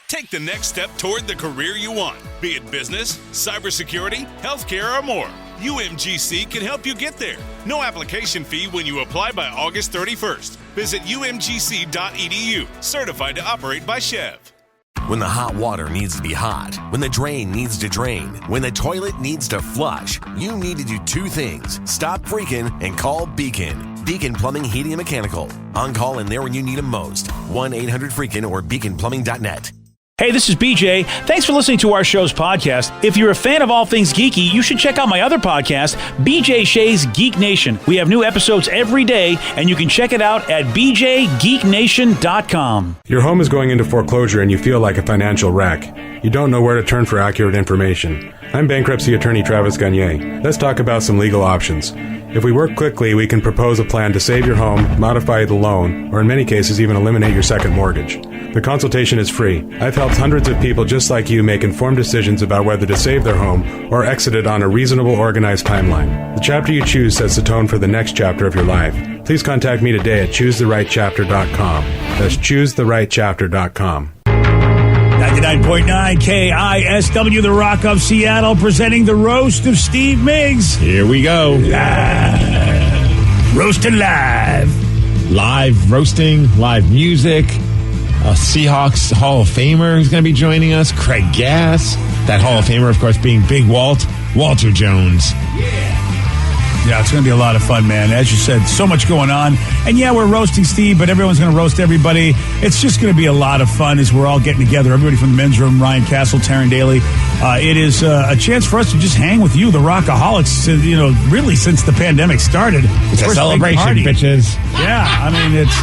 Take the next step toward the career you want, be it business, cybersecurity, healthcare, or more. UMGC can help you get there. No application fee when you apply by August 31st. Visit umgc.edu, certified to operate by Chev. When the hot water needs to be hot, when the drain needs to drain, when the toilet needs to flush, you need to do two things. Stop freaking and call Beacon. Beacon Plumbing, Heating, and Mechanical. On call and there when you need them most. 1-800-FREAKIN or beaconplumbing.net. Hey, this is BJ. Thanks for listening to our show's podcast. If you're a fan of all things geeky, you should check out my other podcast, BJ Shea's Geek Nation. We have new episodes every day, and you can check it out at bjgeeknation.com. Your home is going into foreclosure and you feel like a financial wreck. You don't know where to turn for accurate information. I'm bankruptcy attorney Travis Gagne. Let's talk about some legal options. If we work quickly, we can propose a plan to save your home, modify the loan, or in many cases even eliminate your second mortgage. The consultation is free. I've helped hundreds of people just like you make informed decisions about whether to save their home or exit it on a reasonable, organized timeline. The chapter you choose sets the tone for the next chapter of your life. Please contact me today at choosetherightchapter.com. That's choosetherightchapter.com. 99.9 KISW, the Rock of Seattle, presenting the Roast of Steve Miggs. Here we go. Roasting live. Live roasting, live music. Seahawks Hall of Famer is going to be joining us. Craig Gass. That Hall of Famer, of course, being Big Walter Jones. Yeah, it's going to be a lot of fun, man. As you said, so much going on. And yeah, we're roasting Steve, but everyone's going to roast everybody. It's just going to be a lot of fun as we're all getting together. Everybody from the men's room, Ryan Castle, Taryn Daly. It is a chance for us to just hang with you, the Rockaholics, really since the pandemic started. It's a celebration, bitches. Yeah, I mean, it's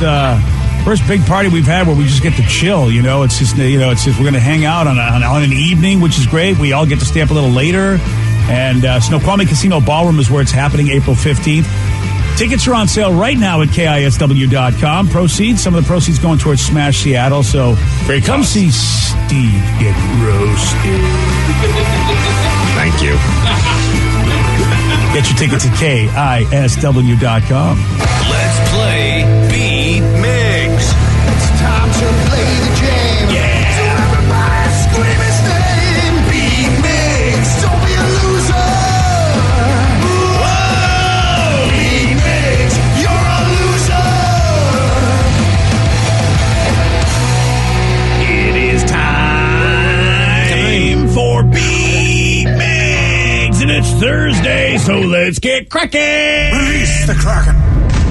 first big party we've had where we just get to chill. It's just we're going to hang out on an evening, which is great. We all get to stay up a little later. And Snoqualmie Casino Ballroom is where it's happening, April 15th. Tickets are on sale right now at KISW.com. Some of the proceeds going towards Smash Seattle. So come see Steve get roasted. Thank you. Get your tickets at KISW.com. Let's play Beat Miggs. It's time to play the game. Yeah. So everybody scream his name. Beat Miggs. Don't be a loser. Whoa. Beat Miggs. You're a loser. It is time for Beat Miggs, and it's Thursday, so let's get cracking. Release the Kraken.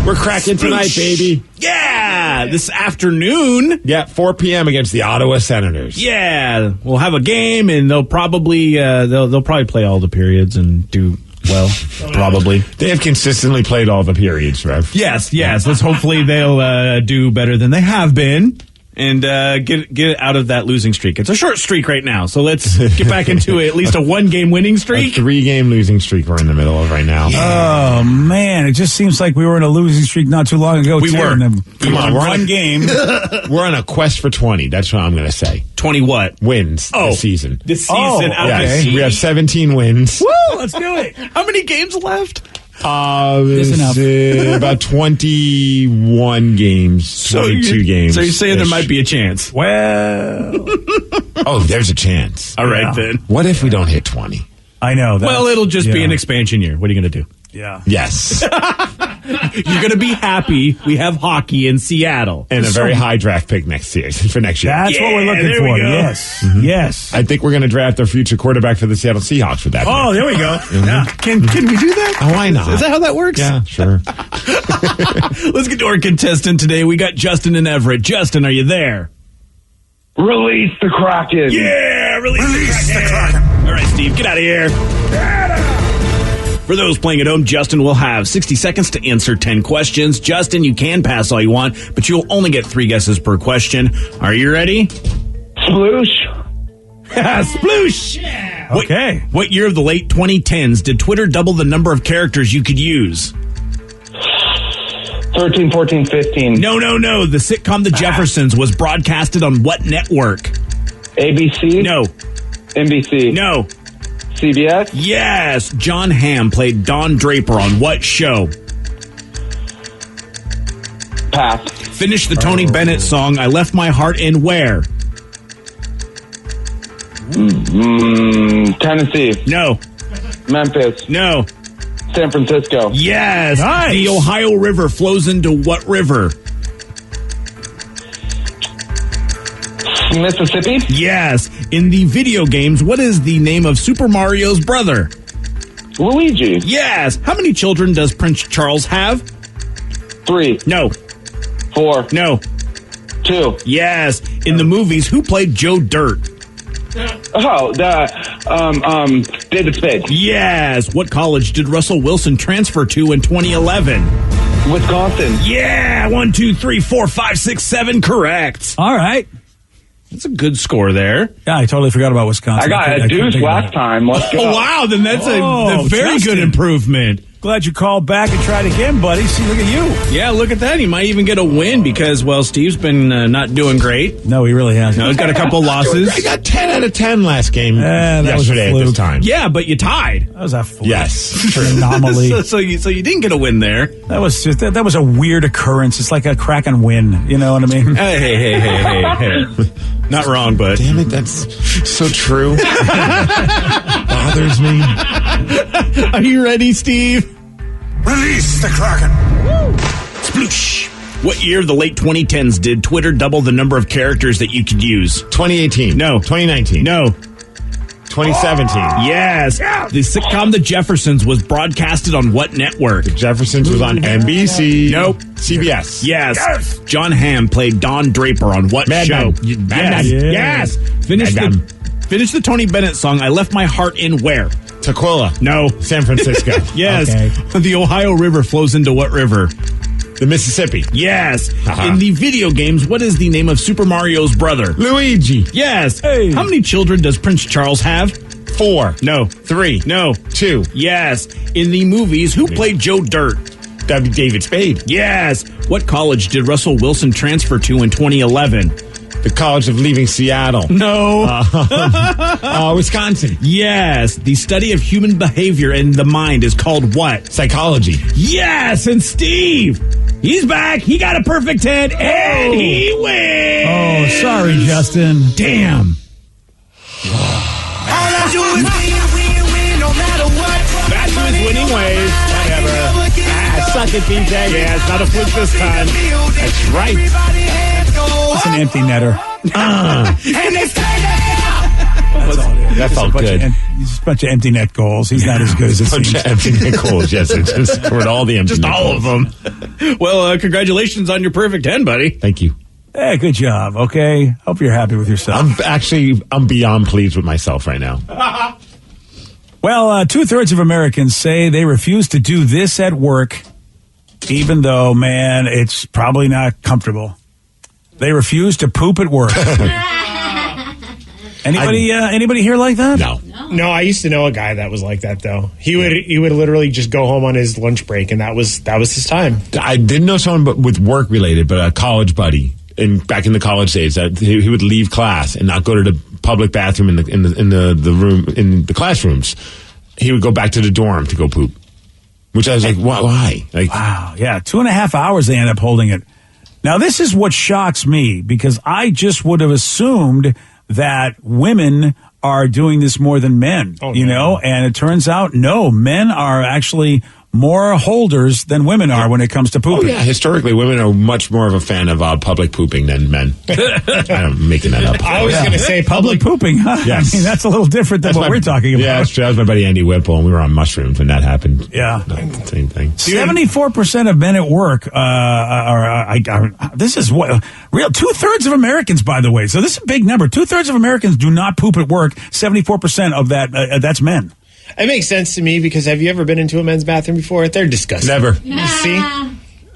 We're cracking tonight, baby. Yeah, this afternoon. Yeah, 4 p.m. against the Ottawa Senators. Yeah, we'll have a game, and they'll probably play all the periods and do well. Probably. They have consistently played all the periods, Rev. Yes. Let's hopefully they'll do better than they have been. And get out of that losing streak. It's a short streak right now, so let's get back into at least a one-game winning streak. A 3-game losing streak we're in the middle of right now. Yeah. Oh, man, it just seems like we were in a losing streak not too long ago. We were. Come on, one game. We're on a quest for 20. That's what I'm going to say. 20 what? Wins this season. This season. Yes, we have 17 wins. Woo, let's do it. How many games left? About 21 games, 22 games. So you're saying there might be a chance? Well. Oh, there's a chance. All right, then. What if we don't hit 20? I know. Well, it'll just be an expansion year. What are you going to do? Yeah. Yes. You're going to be happy we have hockey in Seattle. And a very high draft pick for next year. That's what we're looking for. Yes. Mm-hmm. Yes. I think we're going to draft our future quarterback for the Seattle Seahawks with that. Oh, there we go. Mm-hmm. Yeah. Can we do that? Oh, why not? Is that how that works? Yeah, sure. Let's get to our contestant today. We got Justin and Everett. Justin, are you there? Release the Kraken. Yeah, release the Kraken. All right, Steve, get out of here. For those playing at home, Justin will have 60 seconds to answer 10 questions. Justin, you can pass all you want, but you'll only get 3 guesses per question. Are you ready? Sploosh. Sploosh. Yeah. Okay. What year of the late 2010s did Twitter double the number of characters you could use? 13, 14, 15. No. The sitcom The Jeffersons was broadcasted on what network? ABC? No. NBC? No. CBS? Yes. John Hamm played Don Draper on what show? Pass. Finish the Tony Bennett song, I Left My Heart in Where? Tennessee. No. Memphis. No. San Francisco. Yes. Nice. The Ohio River flows into what river? Mississippi. Yes. In the video games, what is the name of Super Mario's brother? Luigi. Yes. How many children does Prince Charles have? 3. No. 4. No. 2. Yes. In the movies, who played Joe Dirt? Oh, David Spade. Yes. What college did Russell Wilson transfer to in 2011? Wisconsin. Yeah. 1, 2, 3, 4, 5, 6, 7. Correct. All right. That's a good score there. Yeah, I totally forgot about Wisconsin. I got a couldn't deuce think of last that. time. Let's go. Oh, wow. Then that's a very Justin. good improvement. Glad you called back and tried again, buddy. See, look at you. Yeah, look at that. He might even get a win because, well, Steve's been not doing great. No, he really hasn't. No, he's got a couple losses. I got 10 out of 10 last game that was a yesterday at this fluke. time. Yeah, but you tied. That was a fluke. Yes. An anomaly. So you didn't get a win there. That was just that was a weird occurrence. It's like a Kraken win. You know what I mean? Hey. Not wrong, but Damn it, that's so true. Bothers me. are you ready, Steve? Release the Kraken. Sploosh. What year of the late 2010s did Twitter double the number of characters that you could use? 2018. No. 2019. No. 2017. Yes. The sitcom The Jeffersons was broadcasted on what network? Jeffersons was on NBC. Nope. CBS. Yes. John Hamm played Don Draper on what Mad show? Men. Yes. Mad Men. Yes. Finish the Tony Bennett song, I Left My Heart in where? Tequila. No. San Francisco. Yes. Okay. The Ohio River flows into what river? The Mississippi. Yes. In the video games, what is the name of Super Mario's brother? Luigi. Yes. Hey. How many children does Prince Charles have? 4. No. 3. No. 2. Yes. In the movies, who played Joe Dirt? David Spade. Yes. What college did Russell Wilson transfer to in 2011? The College of Leaving Seattle. No. Wisconsin. Yes. The study of human behavior and the mind is called what? Psychology. Yes. And Steve, he's back. He got a perfect 10 and he wins. Oh, sorry, Justin. Damn. All I do is win, no matter what. Back to his winning ways. Whatever. Suck it, BJ. Yeah, it's not a fluke this time. That's right. It's an empty netter. And they stay there. That's all it is. That felt good. Just a bunch of empty net goals. He's not as good as it Bunch seems. of empty net goals. Yes, it just scored all the empty Just net all of goals. them. Well, congratulations on your perfect 10, buddy. Thank you. Hey, good job. Okay, hope you're happy with yourself. I'm beyond pleased with myself right now. Well, 2/3 of Americans say they refuse to do this at work, even though, man, it's probably not comfortable. They refuse to poop at work. Anybody here like that? No. No, I used to know a guy that was like that though. He would literally just go home on his lunch break, and that was his time. I didn't know someone but with work related, but a college buddy back in the college days that he would leave class and not go to the public bathroom in the room in the classrooms. He would go back to the dorm to go poop. Which I was like, why? Like, wow, yeah, 2.5 hours they end up holding it. Now, this is what shocks me, because I just would have assumed that women are doing this more than men, and it turns out, no, men are actually more holders than women are when it comes to pooping. oh yeah, historically, women are much more of a fan of public pooping than men. I'm making that up. I was going to say Public pooping, huh? Yes. I mean, that's a little different than what we're talking about. Yeah, that's true. That was my buddy Andy Whipple, and we were on mushrooms when that happened. Yeah. Same thing. 74% of men at work this is what real 2/3 of Americans, by the way. So this is a big number. 2/3 of Americans do not poop at work. 74% of that that's men. it makes sense to me because have you ever been into a men's bathroom before? They're disgusting. Never. See,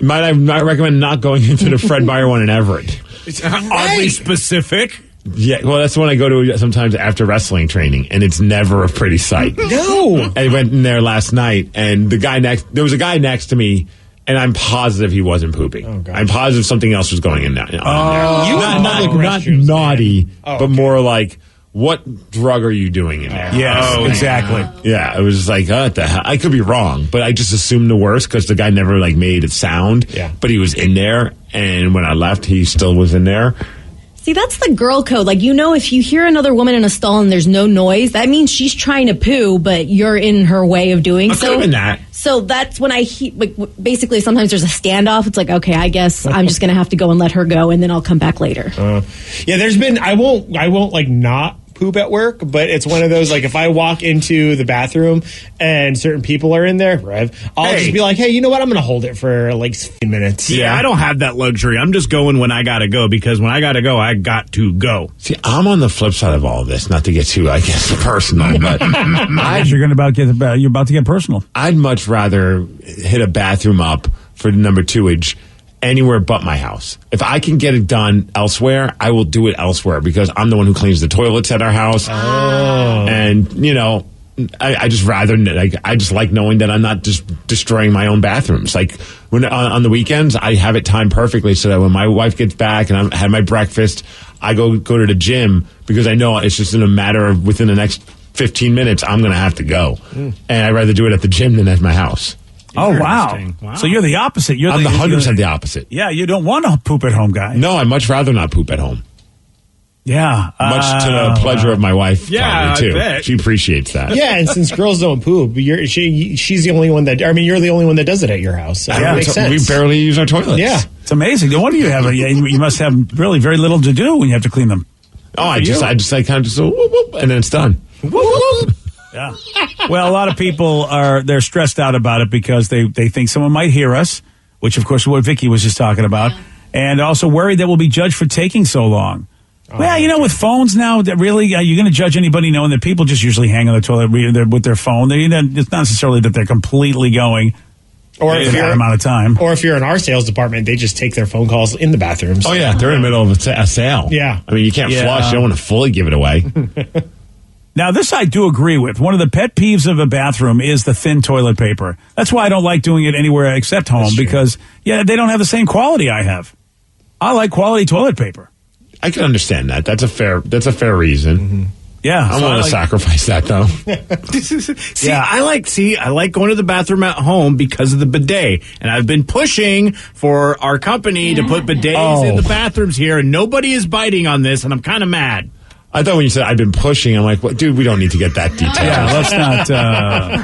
Might I not recommend not going into the Fred Meyer one in Everett? it's Oddly specific. Yeah, well, that's when I go to sometimes after wrestling training, and it's never a pretty sight. No, I went in there last night, and there was a guy next to me, and I'm positive he wasn't pooping. Oh, gosh. I'm positive something else was going in there. You not in public restrooms, naughty, man. but more like, what drug are you doing in there? Yes, exactly. Yeah, it was just like, what the hell? I could be wrong, but I just assumed the worst because the guy never made it sound. Yeah. But he was in there, and when I left, he still was in there. See, that's the girl code. Like, if you hear another woman in a stall and there's no noise, that means she's trying to poo, but you're in her way of doing so. That. So that's when basically sometimes there's a standoff. It's like, okay, I guess I'm just going to have to go and let her go, and then I'll come back later. There's been, I won't like not poop at work, but it's one of those, like, if I walk into the bathroom and certain people are in there, I'll just be like, hey, you know what? I'm going to hold it for like 15 minutes. Yeah, I don't have that luxury. I'm just going when I got to go, because when I got to go, I got to go. See, I'm on the flip side of all of this, not to get too, I guess, personal, but you're about to get personal. I'd much rather hit a bathroom up for the number 2-age anywhere but my house. If I can get it done elsewhere, I will do it elsewhere, because I'm the one who cleans the toilets at our house. And, I just rather, I just like knowing that I'm not just destroying my own bathrooms. Like, when on the weekends, I have it timed perfectly so that when my wife gets back and I've had my breakfast, I go to the gym, because I know it's just in a matter of within the next 15 minutes, I'm going to have to go. And I'd rather do it at the gym than at my house. Oh, wow. So you're the opposite. I'm the 100% the opposite. Yeah, you don't want to poop at home, guy. No, I'd much rather not poop at home. Yeah. Much to the pleasure of my wife, probably, too. I bet. She appreciates that. Yeah, and since girls don't poop, she's the only one you're the only one that does it at your house. So that makes sense. We barely use our toilets. Yeah. It's amazing. No wonder you must have really very little to do when you have to clean them. Oh, I just kind of just whoop, whoop, and then it's done. Whoop, whoop. Yeah. Well, a lot of people they're stressed out about it because they think someone might hear us, which of course is what Vicky was just talking about, and also worried that we'll be judged for taking so long. With phones now, that really, you're going to judge anybody knowing that people just usually hang on the toilet with their phone. It's not necessarily that they're completely going or if that amount of time. Or if you're in our sales department, they just take their phone calls in the bathrooms. Oh, yeah. They're in the middle of a sale. Yeah. I mean, you can't flush. You don't want to fully give it away. Now, this I do agree with. One of the pet peeves of a bathroom is the thin toilet paper. That's why I don't like doing it anywhere except home, because, they don't have the same quality I have. I like quality toilet paper. I can understand that. That's a fair reason. Mm-hmm. Yeah. I'm willing to sacrifice that, though. I like going to the bathroom at home because of the bidet. And I've been pushing for our company to put bidets in the bathrooms here, and nobody is biting on this, and I'm kind of mad. I thought when you said I've been pushing, I'm like, well, dude, we don't need to get that detailed. Yeah, let's not.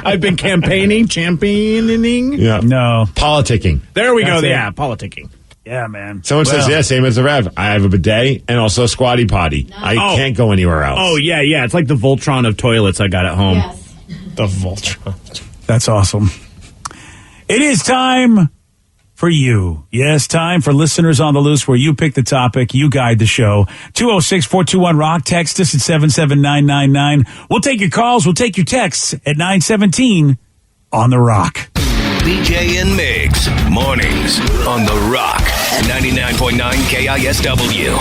I've been championing. Yeah. No. Politicking. There we go. Yeah, politicking. Yeah, man. Someone says, same as the Rev. I have a bidet and also a squatty potty. I can't go anywhere else. Oh, yeah. It's like the Voltron of toilets I got at home. Yes. The Voltron. That's awesome. It is time for you. Yes, time for Listeners on the Loose, where you pick the topic, you guide the show. 206-421-ROCK. Text us at 77999. We'll take your calls. We'll take your texts at 917 on The Rock. BJ and Migs, mornings on The Rock, 99.9 KISW.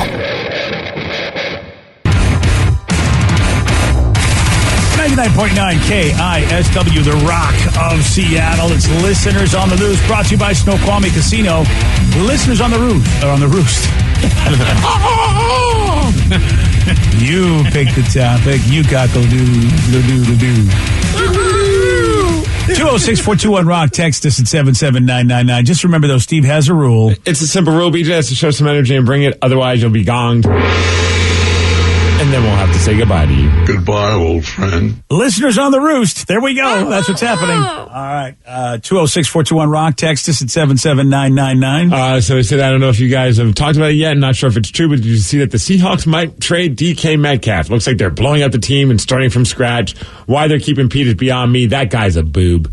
99.9 KISW, The Rock of Seattle. It's Listeners on the Loose, brought to you by Snoqualmie Casino. Listeners on the Roost. You picked the topic. You got the do. 206-421-ROCK. Text us at 77999. Just remember, though, Steve has a rule. It's a simple rule, BJ. Has to show some energy and bring it. Otherwise, you'll be gonged. And then we'll have to say goodbye to you. Goodbye, old friend. Listeners on the Roost. There we go. That's what's happening. All right. 206-421-ROCK. Text us at 77999. So I said, I don't know if you guys have talked about it yet. Not sure if it's true, but did you see that the Seahawks might trade DK Metcalf? Looks like they're blowing up the team and starting from scratch. Why they're keeping Pete is beyond me. That guy's a boob.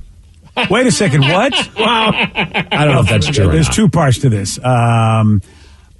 Wait a second. What? Wow. I don't know if that's true. There's two parts to this.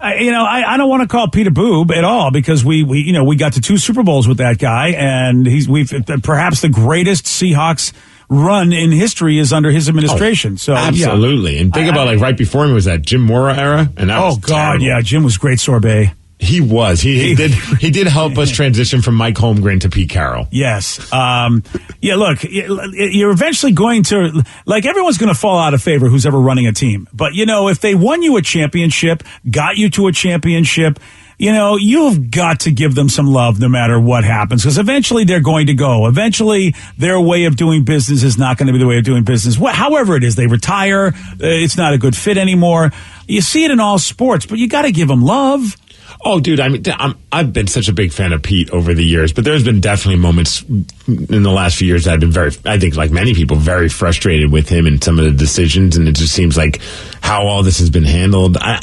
I don't want to call Pete a boob at all, because we got to 2 Super Bowls with that guy, and we've perhaps the greatest Seahawks run in history is under his administration. So absolutely. And think about right before him was that Jim Mora era, and that was terrible. Yeah, Jim was great sorbet. He was. He did help us transition from Mike Holmgren to Pete Carroll. Yes. Look, you're eventually going to, everyone's going to fall out of favor who's ever running a team. But, if they won you a championship, got you to a championship, you've got to give them some love no matter what happens, because eventually they're going to go. Eventually their way of doing business is not going to be the way of doing business. However it is, they retire. It's not a good fit anymore. You see it in all sports, but you got to give them love. Oh, dude, I mean, I've been such a big fan of Pete over the years, but there's been definitely moments in the last few years that I've been I think like many people, very frustrated with him and some of the decisions, and it just seems like how all this has been handled. I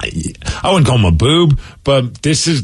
wouldn't call him a boob, but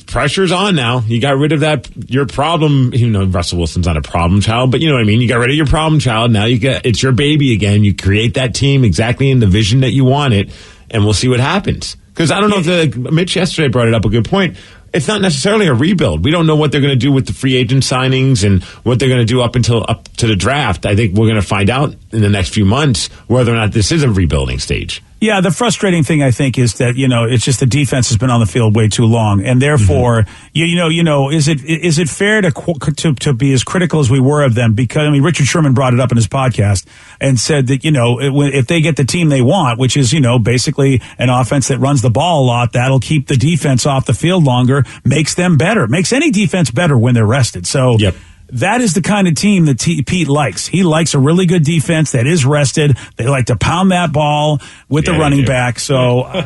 pressure's on now. You got rid of your problem. Russell Wilson's not a problem child, but you know what I mean? You got rid of your problem child. Now it's your baby again. You create that team exactly in the vision that you want it, and we'll see what happens. Because I don't know if Mitch yesterday brought it up a good point. It's not necessarily a rebuild. We don't know what they're going to do with the free agent signings and what they're going to do up to the draft. I think we're going to find out in the next few months whether or not this is a rebuilding stage. Yeah, the frustrating thing I think is that it's just the defense has been on the field way too long, and therefore, is it fair to be as critical as we were of them? Because Richard Sherman brought it up in his podcast and said that if they get the team they want, which is basically an offense that runs the ball a lot, that'll keep the defense off the field longer, makes them better, makes any defense better when they're rested. So. Yep. That is the kind of team that Pete likes. He likes a really good defense that is rested. They like to pound that ball with the running back. So, I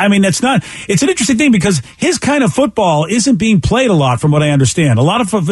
mean, it's an interesting thing because his kind of football isn't being played a lot from what I understand. A lot of folks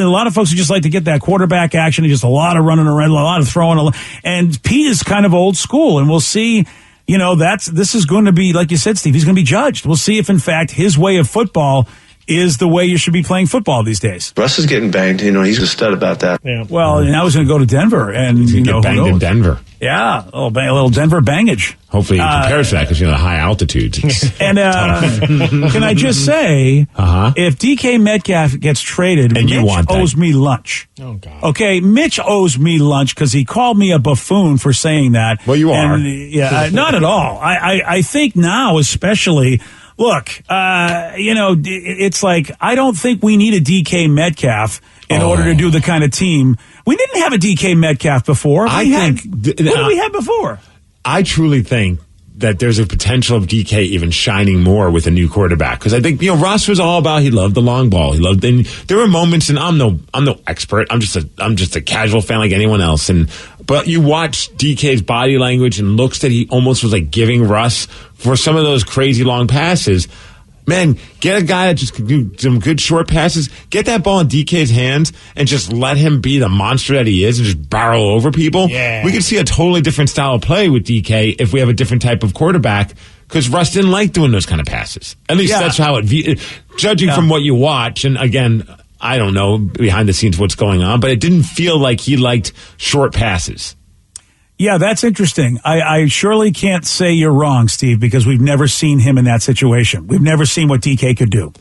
who just like to get that quarterback action and just a lot of running around, a lot of throwing. And Pete is kind of old school, and we'll see. This is going to be, like you said, Steve, he's going to be judged. We'll see if, in fact, his way of football is the way you should be playing football these days. Russ is getting banged. He's a stud about that. Yeah. Well, now he's going to go to Denver, and he's going to get banged in Denver. Yeah, a little Denver bangage. Hopefully, he prepares for that because high altitudes. And can I just say, if DK Metcalf gets traded, and Mitch owes me lunch. Oh God. Okay, Mitch owes me lunch because he called me a buffoon for saying that. Well, you are. Yeah, not at all. I think now, especially. Look, it's like I don't think we need a DK Metcalf in order to do the kind of team. We didn't have a DK Metcalf before. What did we have before? I truly think that there's a potential of DK even shining more with a new quarterback. Because I think, Russ was all about, he loved the long ball. And there were moments, and I'm no expert. I'm just a casual fan like anyone else. But you watch DK's body language and looks that he almost was like giving Russ for some of those crazy long passes. Man, get a guy that just can do some good short passes. Get that ball in DK's hands and just let him be the monster that he is and just barrel over people. Yeah. We could see a totally different style of play with DK if we have a different type of quarterback because Russ didn't like doing those kind of passes. At least that's how judging from what you watch. And again, I don't know behind the scenes what's going on, but it didn't feel like he liked short passes. Yeah, that's interesting. I surely can't say you're wrong, Steve, because we've never seen him in that situation. We've never seen what DK could do.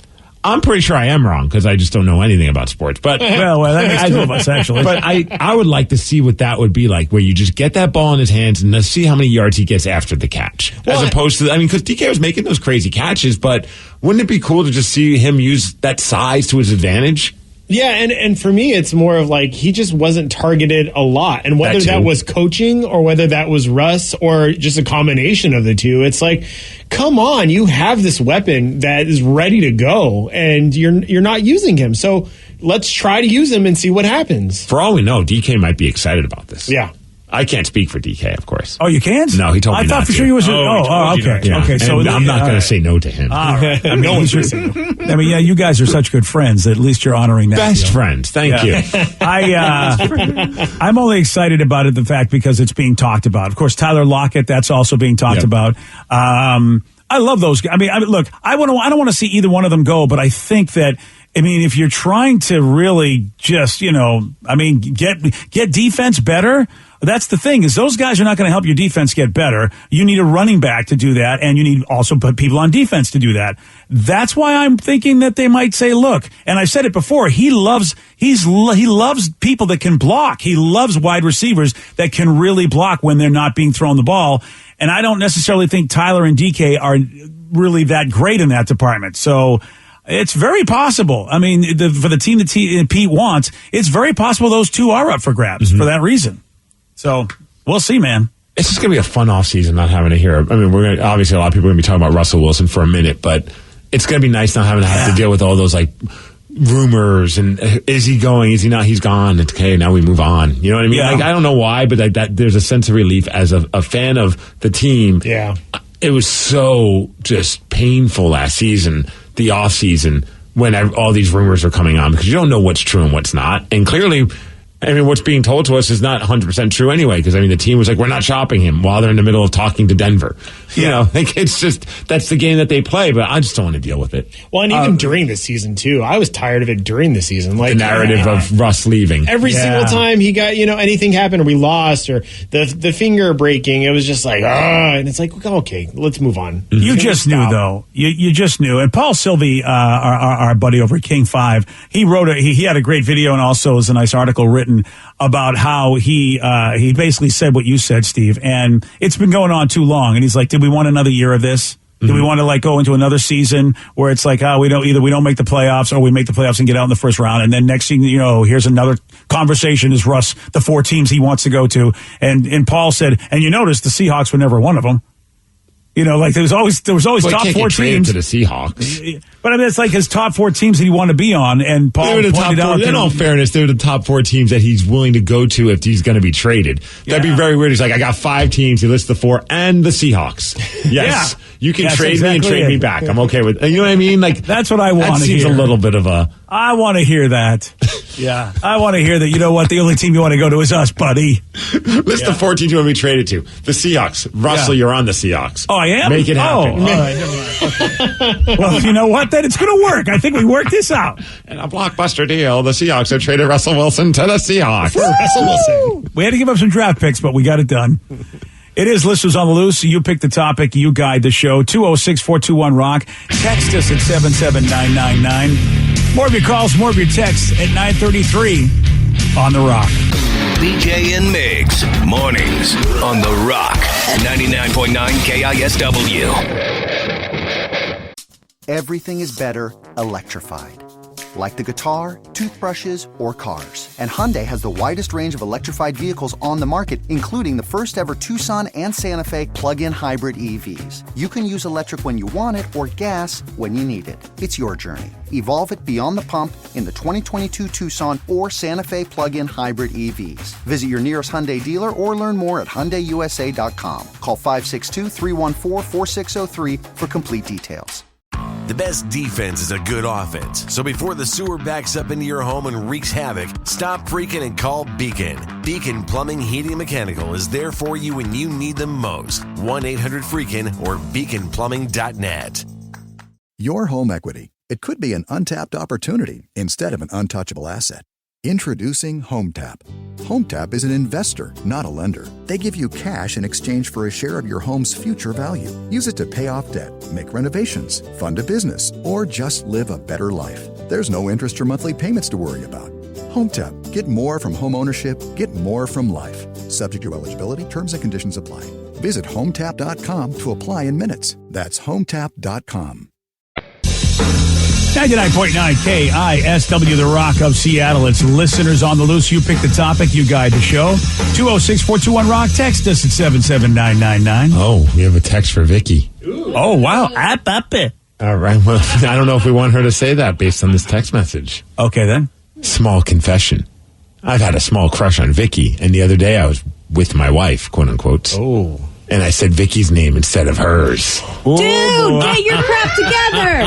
I'm pretty sure I am wrong because I just don't know anything about sports. But well, that makes two of us, actually. But I would like to see what that would be like, where you just get that ball in his hands and let's see how many yards he gets after the catch. As opposed to, because DK was making those crazy catches, but wouldn't it be cool to just see him use that size to his advantage? Yeah, and for me, it's more of like he just wasn't targeted a lot. And whether that was coaching or whether that was Russ or just a combination of the two, it's like, come on, you have this weapon that is ready to go, and you're not using him. So let's try to use him and see what happens. For all we know, DK might be excited about this. Yeah. I can't speak for DK, of course. Oh, you can't? No, he told me not to. I thought for sure he was. Okay. Yeah. Okay, so I'm not going to say no to him. All right. No one's going to say no. I mean, yeah, you guys are such good friends that at least you're honoring that. Best friends. Thank you. I'm only excited about it, the fact, because it's being talked about. Of course, Tyler Lockett, that's also being talked about. I love those guys. I mean, look, I don't want to see either one of them go, but I think that, if you're trying to really just, get defense better, that's the thing, is those guys are not going to help your defense get better. You need a running back to do that, and you need also put people on defense to do that. That's why I'm thinking that they might say, look, and I've said it before, he loves people that can block. He loves wide receivers that can really block when they're not being thrown the ball. And I don't necessarily think Tyler and DK are really that great in that department. So it's very possible. I mean, for the team that Pete wants, it's very possible those two are up for grabs for that reason. So we'll see, man. It's just going to be a fun offseason not having to hear. I mean, obviously a lot of people are going to be talking about Russell Wilson for a minute, but it's going to be nice not having to have to deal with all those rumors and is he going? Is he not? He's gone. It's okay. Now we move on. You know what I mean? Yeah. I don't know why, but that there's a sense of relief as a fan of the team. Yeah. it was so just painful last season, the off season, when all these rumors are coming on, because you don't know what's true and what's not. And clearly, I mean, what's being told to us is not 100% true anyway, because, I mean, the team was like, we're not shopping him while they're in the middle of talking to Denver. You know, like, it's just, that's the game that they play, but I just don't want to deal with it. Well, and even during the season, too. I was tired of it during the season. Like the narrative of Russ leaving. Every single time he got, anything happened or we lost or the finger breaking, it was just like, and it's like, okay, let's move on. You just knew, though. You just knew. And Paul Sylvie, our buddy over at King 5, he wrote he had a great video and also was a nice article written about how he basically said what you said, Steve, and it's been going on too long. And he's like, did we want another year of this? Do we want to like go into another season where it's like, we don't make the playoffs or we make the playoffs and get out in the first round, and then next thing here's another conversation: is Russ the 4 teams he wants to go to? And Paul said, and you notice the Seahawks were never one of them. Like there was always top 4 teams to the Seahawks. But I mean, it's like his top 4 teams that he wanted to be on, and Paul pointed out. In all fairness, they're the top 4 teams that he's willing to go to if he's going to be traded. That'd be very weird. He's like, I got 5 teams. He lists the 4 and the Seahawks. Yes, you can trade me and trade me back. I'm okay with. You know what I mean? Like that's what I want. That seems a little bit of a. I want to hear that. Yeah, I want to hear that. You know what? The only team you want to go to is us, buddy. List the 4 teams you want to be traded to. The Seahawks. Russell, you're on the Seahawks. Oh, I am? Make it happen. Oh, all right, never mind. Well, you know what? Then it's going to work. I think we worked this out. In a blockbuster deal, the Seahawks have traded Russell Wilson to the Seahawks. Russell Wilson. We had to give up some draft picks, but we got it done. It is Listeners on the Loose. You pick the topic. You guide the show. 206-421-ROCK. Text us at 77999. More of your calls, more of your texts at 9:33 on The Rock. BJ and Migs, mornings on The Rock, 99.9 KISW. Everything is better electrified. Like the guitar, toothbrushes, or cars. And Hyundai has the widest range of electrified vehicles on the market, including the first ever Tucson and Santa Fe plug-in hybrid EVs. You can use electric when you want it or gas when you need it. It's your journey. Evolve it beyond the pump in the 2022 Tucson or Santa Fe plug-in hybrid EVs. Visit your nearest Hyundai dealer or learn more at HyundaiUSA.com. Call 562-314-4603 for complete details. The best defense is a good offense. So before the sewer backs up into your home and wreaks havoc, stop freaking and call Beacon. Beacon Plumbing, Heating, and Mechanical is there for you when you need them most. 1-800-FREAKIN or beaconplumbing.net. Your home equity. It could be an untapped opportunity instead of an untouchable asset. Introducing HomeTap. HomeTap is an investor, not a lender. They give you cash in exchange for a share of your home's future value. Use it to pay off debt, make renovations, fund a business, or just live a better life. There's no interest or monthly payments to worry about. HomeTap. Get more from home ownership. Get more from life. Subject to eligibility, terms and conditions apply. Visit HomeTap.com to apply in minutes. That's HomeTap.com. 99.9 KISW, The Rock of Seattle. It's Listeners on the Loose. You pick the topic. You guide the show. 206-421-ROCK. Text us at 77999. Oh, we have a text for Vicky. Oh, wow. All right. Well, I don't know if we want her to say that based on this text message. Okay, then. Small confession. I've had a small crush on Vicky, and the other day I was with my wife, quote unquote. Oh. And I said Vicky's name instead of hers. Dude, get your crap together.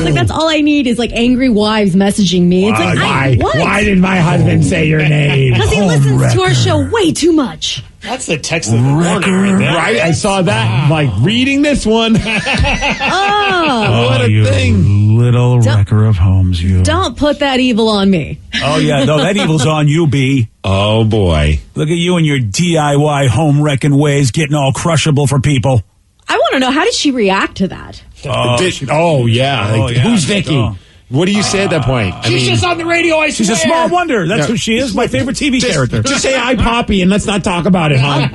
Like, that's all I need is like angry wives messaging me. It's like, what? Why did my husband say your name? Because he listens to our show way too much. That's the text of the morning right there. Right? I saw that. I'm like, reading this one. Oh. What a you thing. Little wrecker of homes, you. Don't put that evil on me. Oh, yeah. No, that evil's on you, B. Oh, boy. Look at you and your DIY home wrecking ways getting all crushable for people. I want to know, how did she react to that? Yeah. Who's Vicky? Oh. What do you say at that point? She's just on the radio, I swear. She's a small wonder. That's who she is. My favorite TV character. Just say hi, Poppy, and let's not talk about it, hon.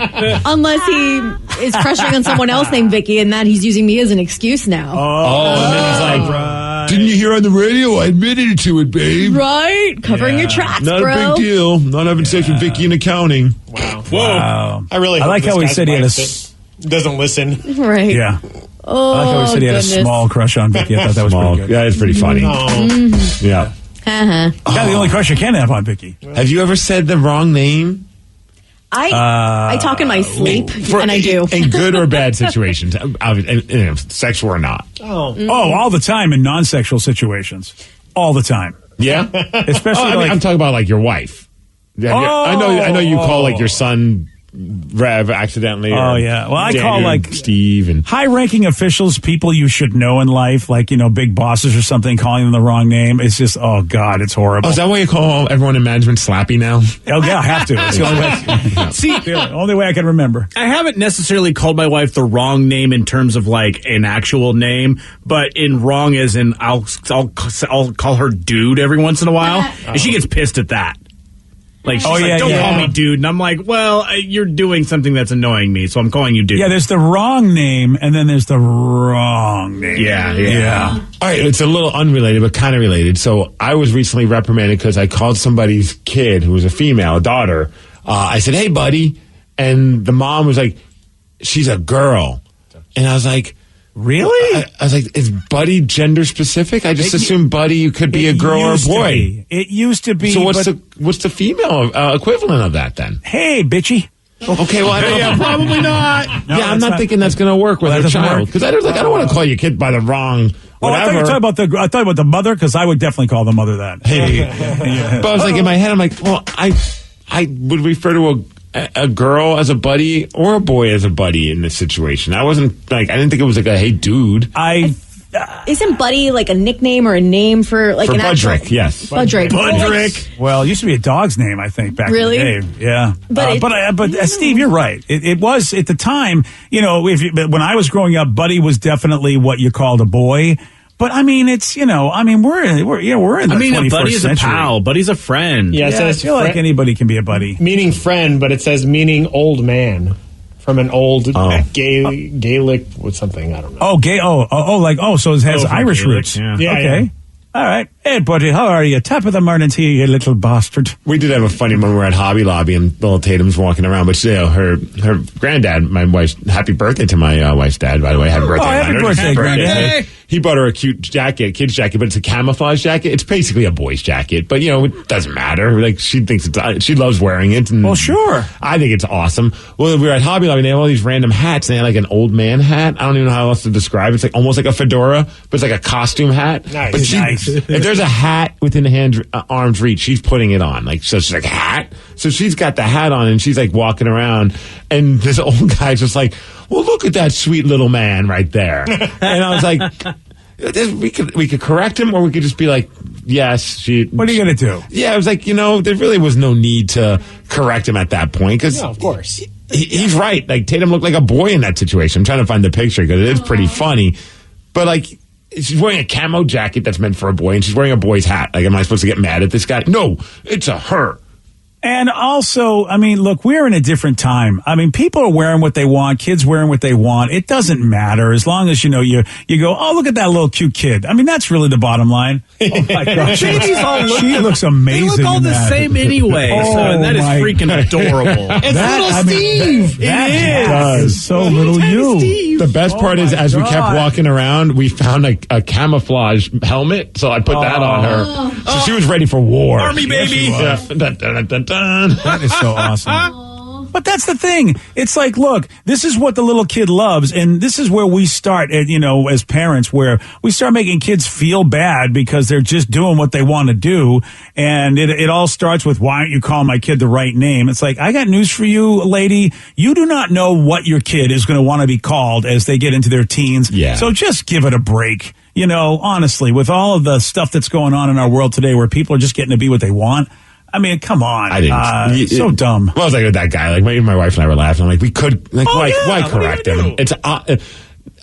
Unless he is crushing on someone else named Vicky, and that he's using me as an excuse now. And then he's like, didn't you hear on the radio? I admitted to it, babe. Right? Covering your tracks, Not bro. a big deal. Not having sex with Vicky in accounting. Wow. Wow. I really hope like this how he guy's said he had a wife doesn't listen. Right. Yeah. Oh, I like how he said he had a small crush on Vicky. I thought that was pretty good. Yeah, it's pretty funny. Yeah. Uh-huh. Yeah, the only crush you can have on Vicky. Have you ever said the wrong name? I talk in my sleep, and I do. In good or bad situations, sexual or not. All the time in non-sexual situations. All the time. Yeah? Especially I'm talking about like your wife. I know you call like your son Rev accidentally. Oh, yeah. Well, I call like Steve and high-ranking officials, people you should know in life, like, big bosses or something, calling them the wrong name. It's just, oh, God, it's horrible. Oh, is that why you call everyone in management Slappy now? Oh, yeah, I have to. It's the only way. See, the only way I can remember. I haven't necessarily called my wife the wrong name in terms of like an actual name, but in wrong as in I'll call her dude every once in a while, and she gets pissed at that. Like, she's like, don't call me dude. And I'm like, well, you're doing something that's annoying me, so I'm calling you dude. Yeah, there's the wrong name, and then there's the wrong name. Yeah. All right, it's a little unrelated, but kind of related. So I was recently reprimanded because I called somebody's kid, who was a female, a daughter. I said, hey, buddy. And the mom was like, she's a girl. And I was like, really? I was like, is Buddy gender specific? I just assumed Buddy could be a girl or a boy. It used to be. So what's the female equivalent of that then? Hey, bitchy. Okay, well, probably not. No, I'm not thinking that's going to work with her child because I don't want to call your kid by the wrong. Whatever. I thought you were talking about the mother because I would definitely call the mother that. Hey, but I was like in my head, I'm like, well, I would refer to a girl as a buddy or a boy as a buddy in this situation. I didn't think it was like a hey dude. Isn't Buddy like a nickname or a name for like for an Budrick? actual... Yes, Budrick. Well, it used to be a dog's name, I think, back really? in the day. Yeah, but Steve, you're right. It was at the time. When I was growing up, Buddy was definitely what you called a boy. But I mean, it's we're in the 21st a buddy is a pal. Buddy's a friend. Yeah, it says I feel like anybody can be a buddy. Meaning friend, but it says meaning old man from an old Gaelic with something, I don't know. So it has Irish Gaelic, roots. Yeah. Okay. Yeah. All right. Hey, buddy, how are you? Top of the morning to you little bastard. We did have a funny moment. We were at Hobby Lobby and little Tatum's walking around, but her granddad, my wife's, happy birthday to my wife's dad, by the way. Happy birthday. Happy birthday, granddad. He bought her a cute jacket, kid's jacket, but it's a camouflage jacket. It's basically a boy's jacket, but it doesn't matter. Like she thinks she loves wearing it. And well, sure. I think it's awesome. Well, we were at Hobby Lobby and they have all these random hats. And they had like an old man hat. I don't even know how else to describe it. It's like almost like a fedora, but it's like a costume hat. Nice. But Nice. If there's a hat within arm's reach, she's putting it on. Like, so she's like, hat? So she's got the hat on and she's like walking around and this old guy's just like, well, look at that sweet little man right there. And I was like, we could correct him or we could just be like, yes. What are you going to do? Yeah, I was like, there really was no need to correct him at that point. Cause of course. He's right. Like Tatum looked like a boy in that situation. I'm trying to find the picture because it is pretty funny. But like, she's wearing a camo jacket that's meant for a boy, and she's wearing a boy's hat. Like, am I supposed to get mad at this guy? No, it's a her. And also, I mean, look, we're in a different time. I mean, people are wearing what they want, kids wearing what they want. It doesn't matter as long as, you go, oh, look at that little cute kid. I mean, that's really the bottom line. Oh, my God. She looks amazing. They look all the same anyway. And that is freaking adorable. It's little Steve. It is. So little you. Steve. The best part is, as we kept walking around, we found a camouflage helmet, so I put that on her. So she was ready for war. Army baby. That is so awesome. But that's the thing. It's like, look, this is what the little kid loves, and this is where we start, as parents, where we start making kids feel bad because they're just doing what they want to do, and it all starts with, why aren't you calling my kid the right name? It's like, I got news for you, lady. You do not know what your kid is going to want to be called as they get into their teens. Yeah. So just give it a break. Honestly, with all of the stuff that's going on in our world today where people are just getting to be what they want, I mean, come on. I didn't. So dumb. Well, I was like with that guy. Like, my wife and I were laughing. I'm like, we could. Like, why correct him? It's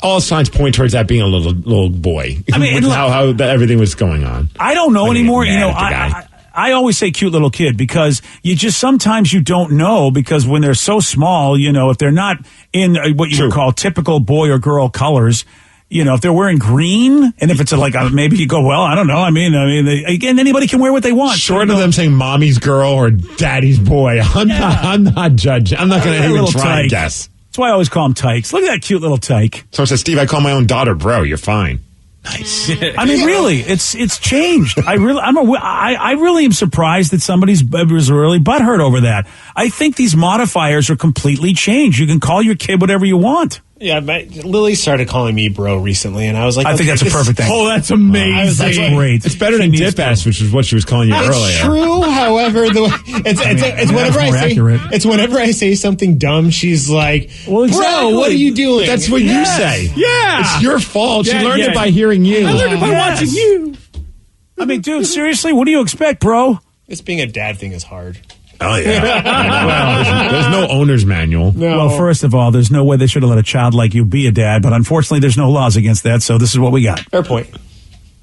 all signs point towards that being a little boy. I mean, how everything was going on. I don't know anymore. I always say cute little kid because sometimes you don't know because when they're so small, if they're not in what you would call typical boy or girl colors. If they're wearing green, and if it's maybe you go, well, I don't know. I mean, again, anybody can wear what they want. Short of them saying mommy's girl or daddy's boy, I'm not judging. I'm not going to even try and guess. That's why I always call them tykes. Look at that cute little tyke. So it says, Steve, I call my own daughter bro. You're fine. Nice. I mean, really, it's changed. I really am surprised that somebody's was really butthurt over that. I think these modifiers are completely changed. You can call your kid whatever you want. Yeah, Lily started calling me bro recently, and I was like, I think that's a perfect thing. Oh, that's amazing. That's great. It's better than dip ass, which is what she was calling you earlier. It's true. However, it's whenever I say it's whenever I say something dumb, she's like, well, exactly. "Bro, what are you doing?" That's what you say. Yeah, it's your fault. Yeah, she learned it by hearing you. I learned it by watching you. I mean, dude, seriously, what do you expect, bro? This being a dad thing is hard. Oh, yeah. Well, there's no owner's manual. No. Well, first of all, there's no way they should have let a child like you be a dad, but unfortunately, there's no laws against that, so this is what we got. Fair point.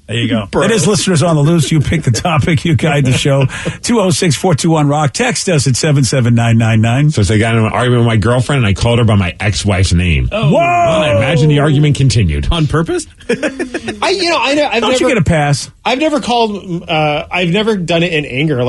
There you go. It is Listeners on the Loose. You pick the topic. You guide the show. 206-421-ROCK. Text us at 77999. So I got in an argument with my girlfriend, and I called her by my ex-wife's name. Oh. Whoa! Well, I imagine the argument continued. On purpose? Don't you get a pass? I've never called. I've never done it in anger.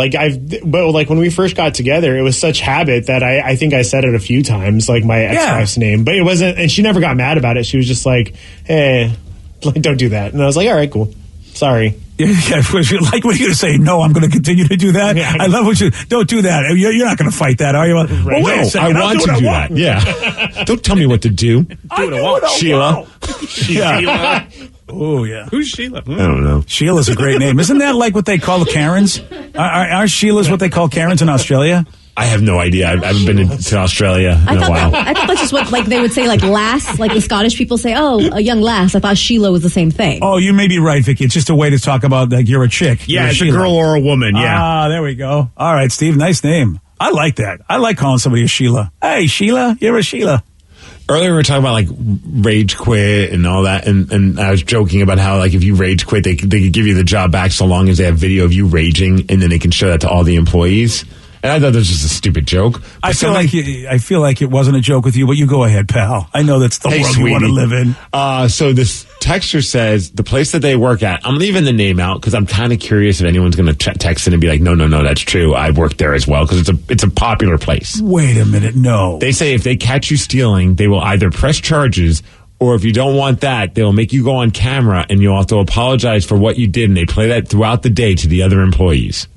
But when we first got together, it was such habit that I think I said it a few times, like my ex-wife's name. But it wasn't, and she never got mad about it. She was just like, "Hey, don't do that." And I was like, "All right, cool. Sorry." Yeah, what are you going to say? No, I'm going to continue to do that. Yeah. I love what you don't do that. You're not going to fight that, are you? Well, wait a second. I want to do that. Yeah. Don't tell me what to do. Do what I want. Sheila. Sheila. Oh, yeah. Who's Sheila? I don't know. Sheila's a great name. Isn't that like what they call the Karens? Are Sheilas what they call Karens in Australia? I have no idea. I haven't been to Australia in a while. I thought that's just what they would say, like lass, like the Scottish people say, "Oh, a young lass." I thought Sheila was the same thing. Oh, you may be right, Vicky. It's just a way to talk about like you're a chick. Yeah, it's a girl or a woman. Yeah. There we go. All right, Steve. Nice name. I like that. I like calling somebody a Sheila. Hey, Sheila, you're a Sheila. Earlier we were talking about like rage quit and all that, and I was joking about how like if you rage quit, they could give you the job back so long as they have video of you raging, and then they can show that to all the employees. And I thought that was just a stupid joke. I feel like it wasn't a joke with you, but you go ahead, pal. I know that's the world you want to live in. So this texter says the place that they work at, I'm leaving the name out because I'm kind of curious if anyone's going to text in and be like, no, that's true. I worked there as well because it's a popular place. Wait a minute. No. They say if they catch you stealing, they will either press charges, or if you don't want that, they'll make you go on camera and you'll have to apologize for what you did. And they play that throughout the day to the other employees.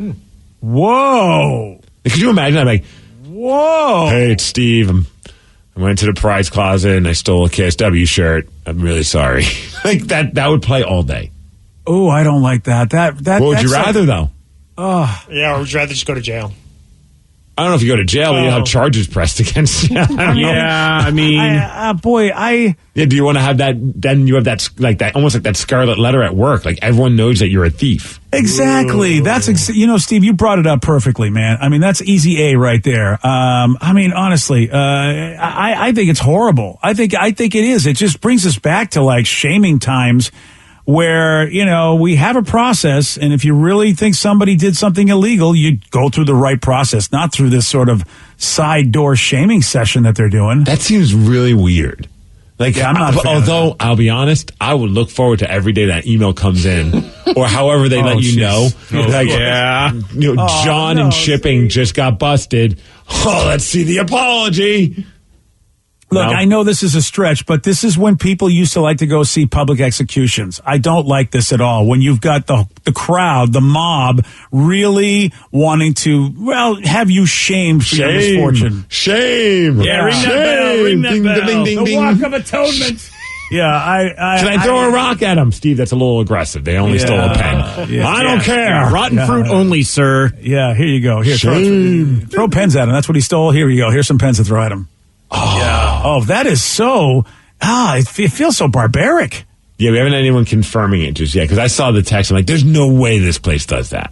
Whoa. Could you imagine? I'm like, whoa. Hey, it's Steve. I went to the prize closet and I stole a KSW shirt. I'm really sorry. Like that would play all day. Oh, I don't like that. What would you rather, though? Yeah, or would you rather just go to jail? I don't know if you go to jail, but you have charges pressed against you. Yeah, I mean, Yeah, do you want to have that? Then you have that, like that, almost like that scarlet letter at work. Like everyone knows that you're a thief. Exactly. That's Steve, you brought it up perfectly, man. I mean, that's easy A right there. I mean, honestly, I think it's horrible. I think it is. It just brings us back to like shaming times where, we have a process, and if you really think somebody did something illegal, you go through the right process, not through this sort of side door shaming session that they're doing. That seems really weird. Like, I'm not. Although I'll be honest, I would look forward to every day that email comes in, or however they let you know. Like, John in shipping just got busted. Oh, let's see the apology. Look, I know this is a stretch, but this is when people used to like to go see public executions. I don't like this at all. When you've got the crowd, the mob, really wanting to, have you shamed for your misfortune. Shame. Yeah, ring that bell. Ring that bell. Ding, ding, the ding. walk of atonement. Yeah, Can I throw a rock at him? Steve, that's a little aggressive. They only stole a pen. Yeah. I don't care. Yeah, rotten fruit only, sir. Yeah, here you go. Here, throw pens at him. That's what he stole. Here you go. Here's some pens to throw at him. Oh, yeah. Oh, that is so. It feels so barbaric. Yeah, we haven't had anyone confirming it just yet because I saw the text. I'm like, there's no way this place does that.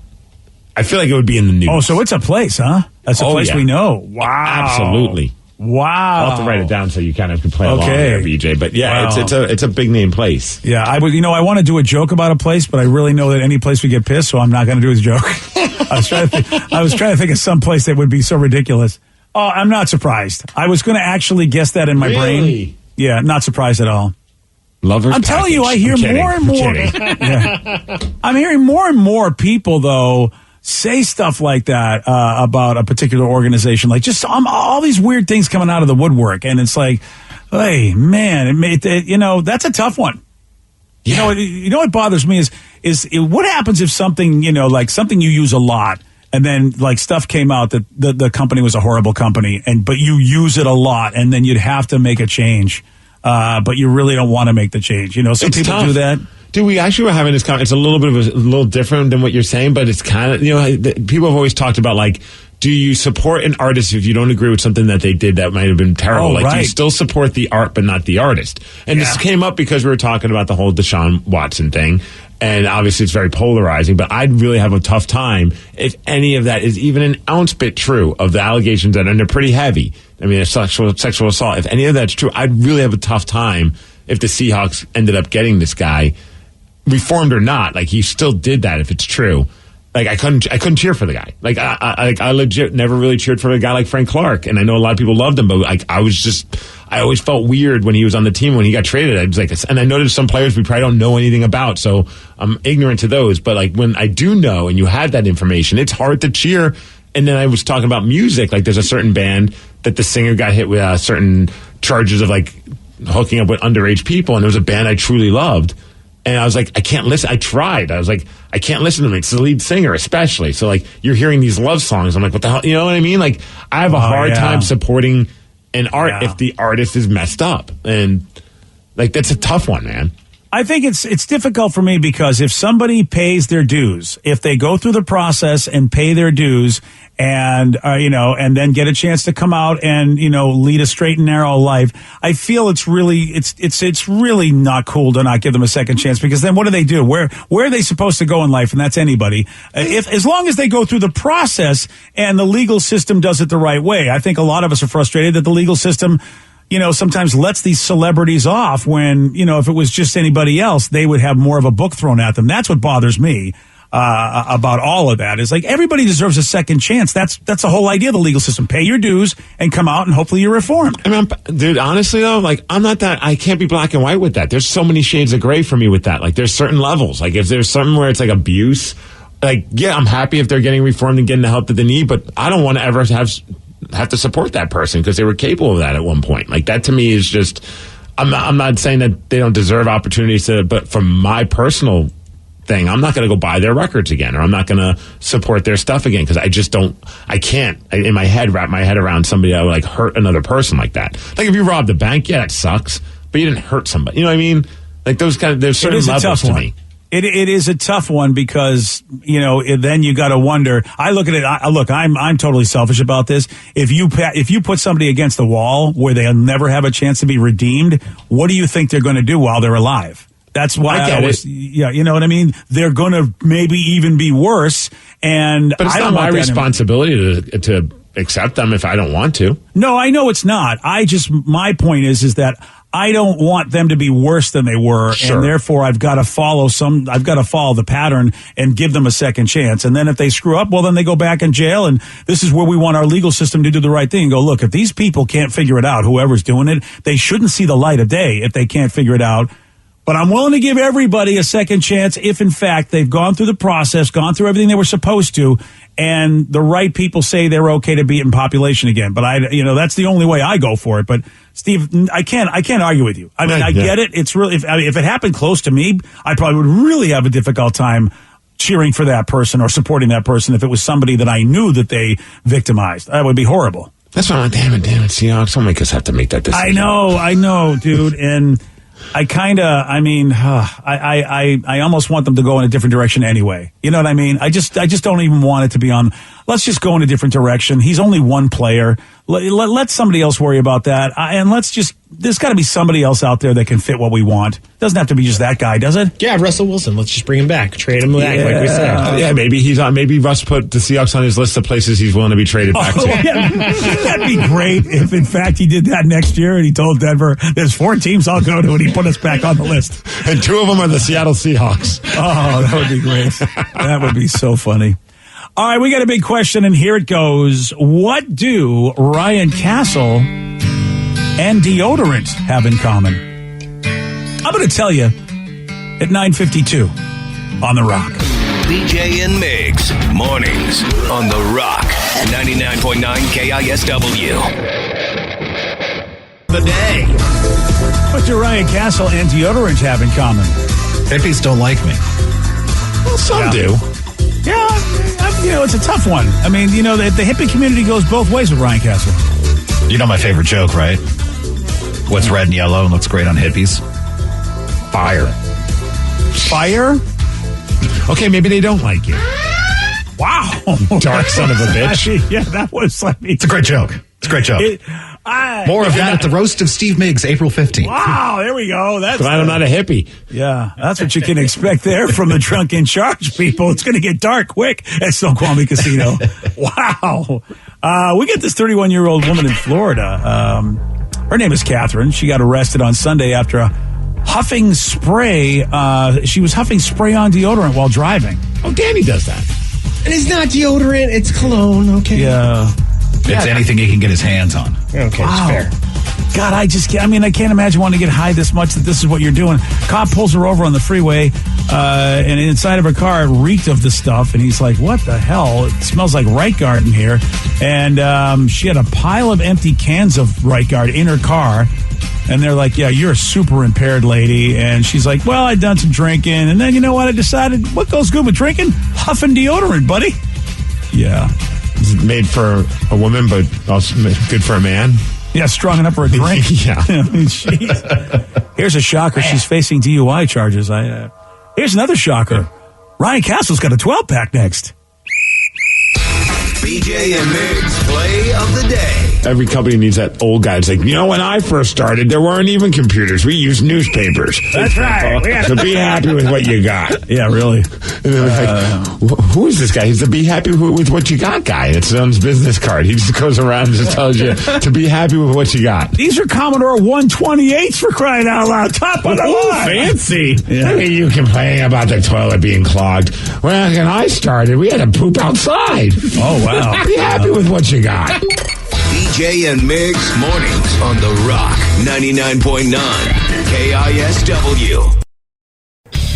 I feel like it would be in the news. Oh, so it's a place, huh? That's a place we know. Wow. Absolutely. Wow. I'll have to write it down so you kind of can play along there, BJ. But yeah, it's a big name place. Yeah, I want to do a joke about a place, but I really know that any place we get pissed, so I'm not going to do a joke. I was trying to think of some place that would be so ridiculous. Oh, I'm not surprised. I was going to actually guess that in my brain. Yeah, not surprised at all. Lover's I'm telling you, I hear more and more. I'm hearing more and more people, though, say stuff like that about a particular organization. Like just all these weird things coming out of the woodwork. And it's like, hey, man, that's a tough one. You know what bothers me is what happens if something, like something you use a lot, and then like stuff came out that the company was a horrible company, but you use it a lot, and then you'd have to make a change, but you really don't want to make the change. Some It's people tough. do that. Dude, we actually were having this conversation. It's a little different than what you're saying, but it's kind of, people have always talked about like, do you support an artist if you don't agree with something that they did that might have been terrible? Do you still support the art but not the artist? And this came up because we were talking about the whole Deshaun Watson thing. And obviously it's very polarizing, but I'd really have a tough time if any of that is even an ounce bit true of the allegations and they're pretty heavy. I mean, sexual assault. If any of that's true, I'd really have a tough time if the Seahawks ended up getting this guy, reformed or not. Like, he still did that if it's true. Like, I couldn't cheer for the guy. Like, I legit never really cheered for a guy like Frank Clark, and I know a lot of people loved him, but I always felt weird when he was on the team. When he got traded, I was like, and I noticed some players we probably don't know anything about, so I'm ignorant to those. But like, when I do know, and you had that information, it's hard to cheer. And then I was talking about music. Like, there's a certain band that the singer got hit with certain charges of like hooking up with underage people, and it was a band I truly loved. And I was like, I can't listen. I tried. I was like, I can't listen to him. It's the lead singer, especially. So, like, you're hearing these love songs. I'm like, what the hell? You know what I mean? Like, I have a hard time supporting an art if the artist is messed up. And, like, that's a tough one, man. I think it's difficult for me because if somebody pays their dues, if they go through the process and pay their dues and, and then get a chance to come out and, lead a straight and narrow life, I feel it's really not cool to not give them a second chance, because then what do? Where are they supposed to go in life? And that's anybody. As long as they go through the process and the legal system does it the right way. I think a lot of us are frustrated that the legal system, sometimes lets these celebrities off when, if it was just anybody else, they would have more of a book thrown at them. That's what bothers me about all of that. Is like, everybody deserves a second chance. That's the whole idea of the legal system. Pay your dues and come out, and hopefully you're reformed. I mean, dude, honestly though, like, I'm not that. I can't be black and white with that. There's so many shades of gray for me with that. Like, there's certain levels. Like, if there's something where it's like abuse, like, yeah, I'm happy if they're getting reformed and getting the help that they need, but I don't want to ever have to support that person because they were capable of that at one point. Like, that to me is just, I'm not saying that they don't deserve opportunities but from my personal thing, I'm not going to go buy their records again, or I'm not going to support their stuff again, because I can't in my head wrap my head around somebody that would like hurt another person like that. Like, if you robbed a bank, yeah, it sucks, but you didn't hurt somebody. You know what I mean? Like, there's certain levels to me. It is a tough one because, then you got to wonder. I look at it. I'm totally selfish about this. If you put somebody against the wall where they'll never have a chance to be redeemed, what do you think they're going to do while they're alive? That's why I always, you know what I mean? They're going to maybe even be worse. But it's not my responsibility to accept them if I don't want to. No, I know it's not. My point is that I don't want them to be worse than they were, and therefore I've got to follow the pattern and give them a second chance. And then if they screw up, well, then they go back in jail. And this is where we want our legal system to do the right thing and go, look, if these people can't figure it out, whoever's doing it, they shouldn't see the light of day if they can't figure it out. But I'm willing to give everybody a second chance if, in fact, they've gone through the process, gone through everything they were supposed to, and the right people say they're okay to be in population again. But that's the only way I go for it. But Steve, I can't argue with you. I mean, I get it. It's really, if it happened close to me, I probably would really have a difficult time cheering for that person or supporting that person if it was somebody that I knew that they victimized. That would be horrible. That's why I'm like, damn it, Seahawks, don't make us have to make that decision. I know, dude, and I almost want them to go in a different direction anyway. You know what I mean? I just don't even want it to be on. Let's just go in a different direction. He's only one player. Let somebody else worry about that. And there's got to be somebody else out there that can fit what we want. Doesn't have to be just that guy, does it? Yeah, Russell Wilson. Let's just bring him back. Trade him back, like we said. Maybe Russ put the Seahawks on his list of places he's willing to be traded back to. Yeah. That'd be great if, in fact, he did that next year and he told Denver, there's 4 teams I'll go to, and he put us back on the list. And 2 of them are the Seattle Seahawks. Oh, that would be great. That would be so funny. All right, we got a big question, and here it goes. What do Ryan Castle and deodorant have in common? I'm going to tell you at 9:52 on The Rock. BJ and Migs, mornings on The Rock, 99.9 KISW. The day. What do Ryan Castle and deodorant have in common? Hippies don't like me. Well, some do. Yeah, it's a tough one. I mean, the hippie community goes both ways with Ryan Castle. You know my favorite joke, right? What's red and yellow and looks great on hippies? Fire. Fire? Okay, maybe they don't like you. Wow. Dark son of a bitch. Yeah, that was like... It's a great joke. It's a great joke. More of that at the Roast of Steve Miggs, April 15th. Wow, there we go. That's Glad I'm not a hippie. Yeah, that's what you can expect there from the drunk in charge people. It's going to get dark quick at Snoqualmie Casino. Wow. We get this 31-year-old woman in Florida. Her name is Catherine. She got arrested on Sunday after a huffing spray. She was huffing spray on deodorant while driving. Oh, Danny does that. And it's not deodorant, it's cologne, okay? Yeah. It's anything he can get his hands on. Okay, Wow. fair. God, I can't imagine wanting to get high this much that this is what you're doing. Cop pulls her over on the freeway, and inside of her car it reeked of the stuff, and he's like, what the hell? It smells like Right Guard in here. And she had a pile of empty cans of Right Guard in her car, and they're like, yeah, you're a super impaired lady. And she's like, well, I'd done some drinking, and then you know what? I decided, what goes good with drinking? Huffing deodorant, buddy. Yeah. Is it made for a woman, but also good for a man? Yeah, strong enough for a drink. Yeah. Here's a shocker. She's facing DUI charges. Here's another shocker. Ryan Castle's got a 12-pack next. BJ and Migs play of the day. Every company needs that old guy. It's like, when I first started, there weren't even computers. We used newspapers. That's right. So be happy with what you got. Yeah, really. And they're like, who is this guy? He's the be happy with what you got guy. It's on his business card. He just goes around and just tells you to be happy with what you got. These are Commodore 128s for crying out loud. Top of the line. Fancy. Yeah. Look at you complaining about the toilet being clogged. When I started, we had to poop outside. Oh, wow. Be happy with what you got. BJ and Migs mornings on The Rock 99.9 KISW.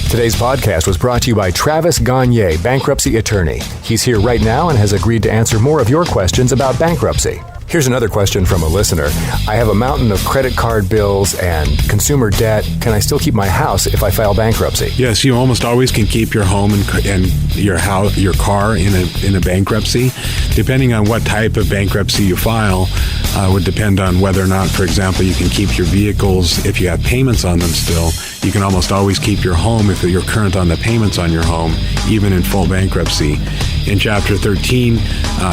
Today's podcast was brought to you by Travis Gagne, bankruptcy attorney. He's here right now and has agreed to answer more of your questions about bankruptcy. Here's another question from a listener. I have a mountain of credit card bills and consumer debt. Can I still keep my house if I file bankruptcy? Yes, you almost always can keep your home and your house, your car in a bankruptcy. Depending on what type of bankruptcy you file, would depend on whether or not, for example, you can keep your vehicles if you have payments on them still. You can almost always keep your home if you're current on the payments on your home, even in full bankruptcy. In Chapter 13,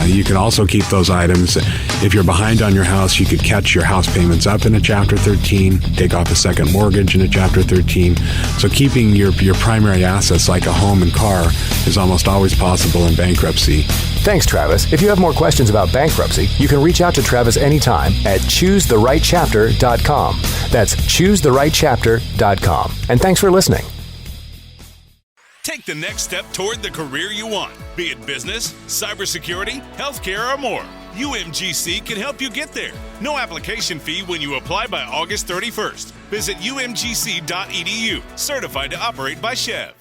you can also keep those items. If you're behind on your house, you could catch your house payments up in a Chapter 13, take off a second mortgage in a Chapter 13. So keeping your primary assets like a home and car is almost always possible in bankruptcy. Thanks, Travis. If you have more questions about bankruptcy, you can reach out to Travis anytime at choosetherightchapter.com. That's choosetherightchapter.com. And thanks for listening. Take the next step toward the career you want, be it business, cybersecurity, healthcare, or more. UMGC can help you get there. No application fee when you apply by August 31st. Visit umgc.edu, certified to operate by Chev.